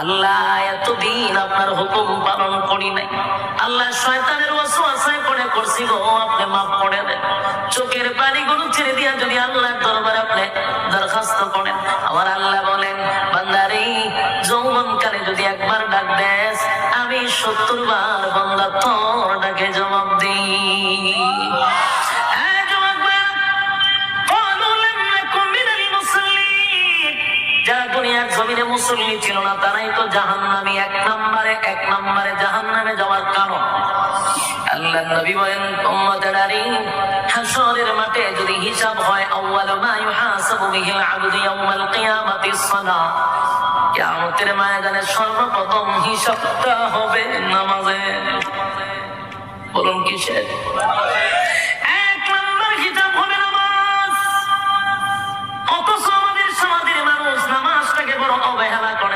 আল্লাহ এতদিন আপনার হুকুম পালন করি নাই, আল্লাহ শয়তানের ওয়াসওয়াসায় পড়ে করছি গো, আপনি মাফ করে দেন। চোখের পানিগুলো ছেড়ে দিয়া যদি আল্লাহর দরবারে আপনি দরখাস্ত করেন, আমার আল্লাহ বলেন বান্দারে যৌবনকালে যদি একবার ডাক দেস, আমি 70 বার বান্দা তোর ডাকে জবাব দিই। যারা দুনিয়ার জমিনে মুসল্লি ছিল না তারাই তো জাহান্নামী, এক নম্বরে জাহান্নামে যাওয়ার কারণ। আল্লাহ নবী বলেন উম্মতেরানি হাশরের মাঠে যদি হিসাব হয়, আউয়ালু মা ইউহাসাবু বিহিল আবদু ইয়াউমাল কিয়ামাতিস সালাহ, কিয়ামতের ময়দানে সর্বপ্রথম হিসাবটা হবে নামাজে। বলুন কিসের? এক নম্বর হিসাব হবে নামাজ। অথচ আমাদের সমাজের মানুষ নামাজটাকে বড় অবহেলা করে।